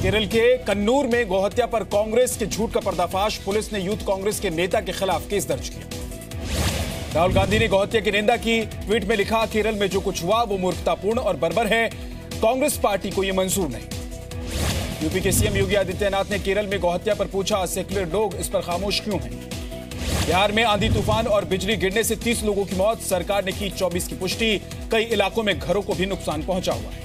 केरल के कन्नूर में गौहत्या पर कांग्रेस के झूठ का पर्दाफाश। पुलिस ने यूथ कांग्रेस के नेता के खिलाफ केस दर्ज किया। राहुल गांधी ने गौहत्या की निंदा की। ट्वीट में लिखा, केरल में जो कुछ हुआ वो मूर्खतापूर्ण और बर्बर है। कांग्रेस पार्टी को यह मंजूर नहीं। यूपी के सीएम योगी आदित्यनाथ ने केरल में गौहत्या पर पूछा, सेक्युलर लोग इस पर खामोश क्यों हैं? बिहार में आंधी तूफान और बिजली गिरने से 30 लोगों की मौत। सरकार ने की 24 की पुष्टि। कई इलाकों में घरों को भी नुकसान पहुंचा हुआ है।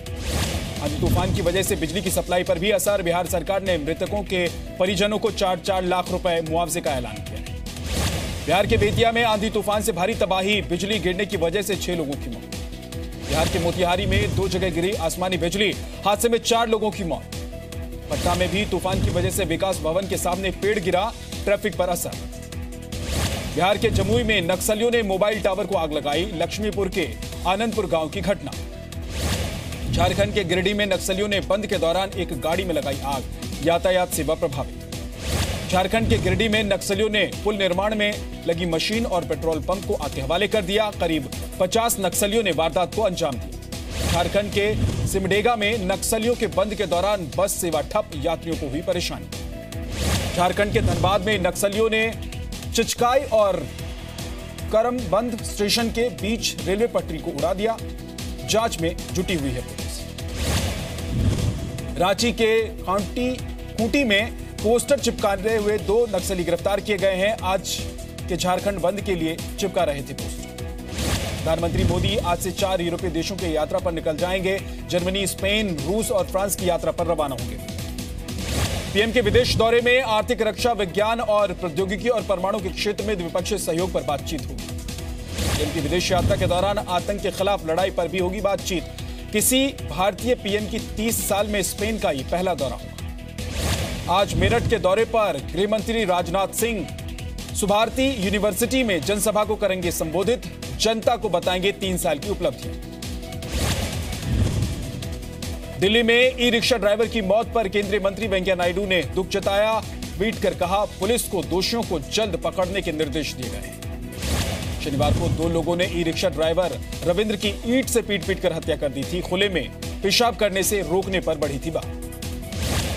आंधी तूफान की वजह से बिजली की सप्लाई पर भी असर। बिहार सरकार ने मृतकों के परिजनों को 4-4 लाख रुपए मुआवजे का ऐलान किया है। बिहार के बेतिया में आंधी तूफान से भारी तबाही। बिजली गिरने की वजह से 6 लोगों की मौत। बिहार के मोतिहारी में 2 जगह गिरी आसमानी बिजली। हादसे में 4 लोगों की मौत। पटना में भी तूफान की वजह से विकास भवन के सामने पेड़ गिरा। ट्रैफिक पर असर। बिहार के जमुई में नक्सलियों ने मोबाइल टावर को आग लगाई। लक्ष्मीपुर के आनंदपुर गांव की घटना। झारखंड के गिरिडीह में नक्सलियों ने बंद के दौरान एक गाड़ी में लगाई आग। यातायात सेवा प्रभावित। झारखंड के गिरिडीह में नक्सलियों ने पुल निर्माण में लगी मशीन और पेट्रोल पंप को आग के हवाले कर दिया। करीब 50 नक्सलियों ने वारदात को अंजाम दिया। झारखंड के सिमडेगा में नक्सलियों के बंद के दौरान बस सेवा ठप। यात्रियों को हुई परेशानी। झारखंड के धनबाद में नक्सलियों ने चिचकाई और करमबंद स्टेशन के बीच रेलवे पटरी को उड़ा दिया। जांच में जुटी हुई है पुलिस। रांची के खूंटी में पोस्टर चिपकाते हुए 2 नक्सली गिरफ्तार किए गए हैं। आज के झारखंड बंद के लिए चिपका रहे थे पोस्टर। प्रधानमंत्री मोदी आज से 4 यूरोपीय देशों की यात्रा पर निकल जाएंगे। जर्मनी, स्पेन, रूस और फ्रांस की यात्रा पर रवाना होंगे। पीएम के विदेश दौरे में आर्थिक, रक्षा, विज्ञान और प्रौद्योगिकी और परमाणु के क्षेत्र में द्विपक्षीय सहयोग पर बातचीत होगी। पीएम की विदेश यात्रा के दौरान आतंक के खिलाफ लड़ाई पर भी होगी बातचीत। किसी भारतीय पीएम की 30 साल में स्पेन का ये पहला दौरा होगा। आज मेरठ के दौरे पर गृह मंत्री राजनाथ सिंह सुभारती यूनिवर्सिटी में जनसभा को करेंगे संबोधित। जनता को बताएंगे 3 साल की उपलब्धियां। दिल्ली में ई रिक्शा ड्राइवर की मौत पर केंद्रीय मंत्री वेंकैया नायडू ने दुख जताया। ट्वीट कर कहा, पुलिस को दोषियों को जल्द पकड़ने के निर्देश दिए गए हैं। शनिवार को 2 लोगों ने ई रिक्शा ड्राइवर रविंद्र की ईंट से पीट कर हत्या कर दी थी। खुले में पेशाब करने से रोकने पर बढ़ी थी बात।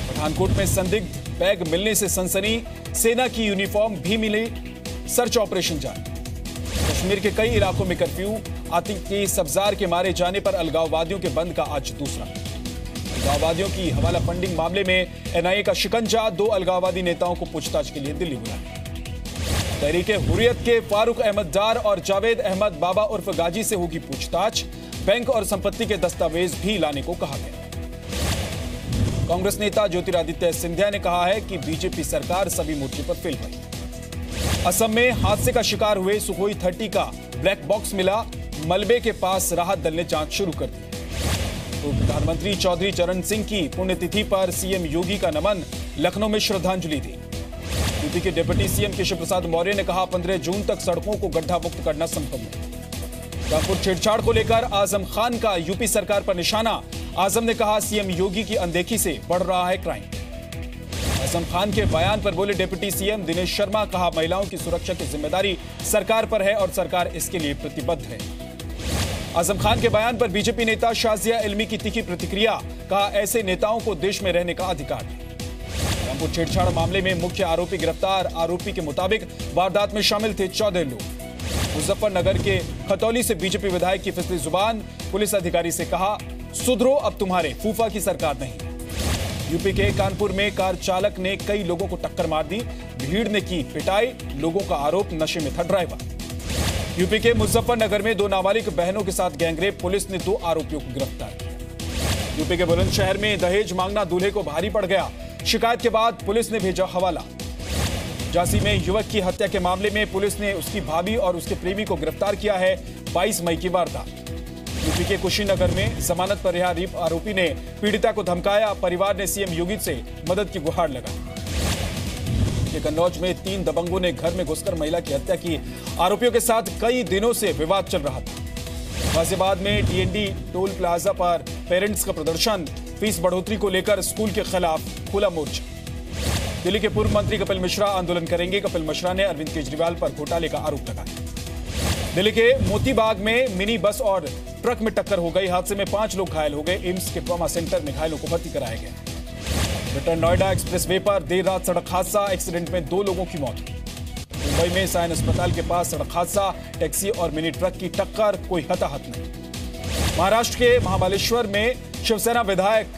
पठानकोट में संदिग्ध बैग मिलने से सनसनी। सेना की यूनिफॉर्म भी मिली। सर्च ऑपरेशन जारी। कश्मीर के कई इलाकों में कर्फ्यू। आतंकी सब्जार के मारे जाने पर अलगाववादियों के बंद का आज दूसरा। अलगाववादियों की हवाला फंडिंग मामले में एनआईए का शिकंजा। 2 अलगाववादी नेताओं को पूछताछ के लिए दिल्ली बुलाया। तहरीके हुर्रियत के फारूक अहमद डार और जावेद अहमद बाबा उर्फ गाजी से होगी पूछताछ। बैंक और संपत्ति के दस्तावेज भी लाने को कहा गया। कांग्रेस नेता ज्योतिरादित्य सिंधिया ने कहा है कि बीजेपी सरकार सभी मोर्चे पर फेल रही। असम में हादसे का शिकार हुए सुखोई 30 का ब्लैक बॉक्स मिला। मलबे के पास राहत दल ने जांच शुरू कर दी। तो प्रधानमंत्री चौधरी चरण सिंह की पुण्यतिथि पर सीएम योगी का नमन। लखनऊ में श्रद्धांजलि दी। यूपी के डिप्टी सीएम केशव प्रसाद मौर्य ने कहा, 15 जून तक सड़कों को गड्ढा मुक्त करना संभव नहीं। कानपुर छेड़छाड़ को लेकर आजम खान का यूपी सरकार पर निशाना। आजम ने कहा, सीएम योगी की अनदेखी से बढ़ रहा है क्राइम। आजम खान के बयान पर बोले डिप्टी सीएम दिनेश शर्मा। कहा, महिलाओं की सुरक्षा की जिम्मेदारी सरकार पर है और सरकार इसके लिए प्रतिबद्ध है। आजम खान के बयान पर बीजेपी नेता शाजिया इल्मी की तीखी प्रतिक्रिया। कहा, ऐसे नेताओं को देश में रहने का अधिकार है। कानपुर छेड़छाड़ मामले में मुख्य आरोपी गिरफ्तार। आरोपी के मुताबिक वारदात में शामिल थे 14 लोग। मुजफ्फरनगर के खतौली से बीजेपी विधायक की फिसली जुबान। पुलिस अधिकारी से कहा, सुधरो, अब तुम्हारे फूफा की सरकार नहीं। यूपी के कानपुर में कार चालक ने कई लोगों को टक्कर मार दी। भीड़ ने की पिटाई। लोगों का आरोप, नशे में था ड्राइवर। यूपी के मुजफ्फरनगर में 2 नाबालिग बहनों के साथ गैंगरेप। पुलिस ने 2 आरोपियों को गिरफ्तार किया। यूपी के बुलंदशहर में दहेज मांगना दूल्हे को भारी पड़ गया। शिकायत के बाद पुलिस ने भेजा हवाला। झांसी में युवक की हत्या के मामले में पुलिस ने उसकी भाभी और उसके प्रेमी को गिरफ्तार किया है। 22 मई की वारदात। यूपी के कुशीनगर में जमानत पर रिहा रेप आरोपी ने पीड़िता को धमकाया। परिवार ने सीएम योगी से मदद की गुहार लगाई। कन्नौज में 3 दबंगों ने घर में घुसकर महिला की हत्या की। आरोपियों के साथ कई दिनों से विवाद चल रहा था। गाजियाबाद में डीएनडी टोल प्लाजा पर पेरेंट्स का प्रदर्शन। फीस बढ़ोतरी को लेकर स्कूल के खिलाफ खुला मोर्चा। दिल्ली के पूर्व मंत्री कपिल मिश्रा आंदोलन करेंगे। कपिल मिश्रा ने अरविंद केजरीवाल पर घोटाले का आरोप लगाया। दिल्ली के मोतीबाग में मिनी बस और ट्रक में टक्कर हो गई। हादसे में 5 लोग घायल हो गए। एम्स के ट्रॉमा सेंटर में घायलों को भर्ती कराया गया। ग्रेटर नोएडा एक्सप्रेसवे पर देर रात सड़क हादसा, एक्सीडेंट में 2 लोगों की मौत हुई। मुंबई में साइन अस्पताल के पास सड़क हादसा, टैक्सी और मिनी ट्रक की टक्कर, कोई हताहत नहीं। महाराष्ट्र के महाबलेश्वर में शिवसेना विधायक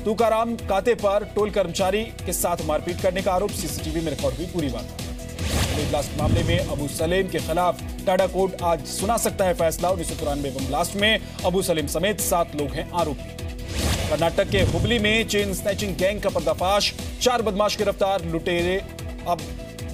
तुकाराम काते पर टोल कर्मचारी के साथ मारपीट करने का आरोप, सीसीटीवी में रिकॉर्ड हुई पूरी बात। ब्लास्ट मामले में अबू सलेम के खिलाफ टाडा कोर्ट आज सुना सकता है फैसला। 1993 बम ब्लास्ट में अबू सलेम समेत 7 लोग हैं आरोपी। कर्नाटक के हुबली में चेन स्नैचिंग गैंग का पर्दाफाश, 4 बदमाश गिरफ्तार, लुटेरे अब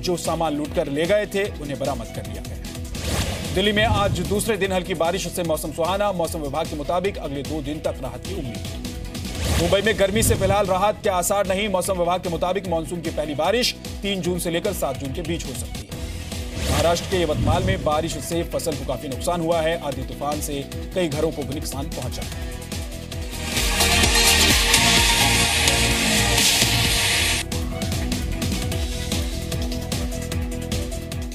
जो सामान लूटकर ले गए थे उन्हें बरामद कर लिया गया। दिल्ली में आज दूसरे दिन हल्की बारिश से मौसम सुहाना, मौसम विभाग के मुताबिक अगले 2 दिन तक राहत की उम्मीद। मुंबई में गर्मी से फिलहाल राहत के आसार नहीं, मौसम विभाग के मुताबिक मानसून की पहली बारिश 3 जून से लेकर 7 जून के बीच हो सकती है। महाराष्ट्र के यवतमाल में बारिश से फसल को काफी नुकसान हुआ है। आंधी तूफान से कई घरों को भी नुकसान पहुंचा है।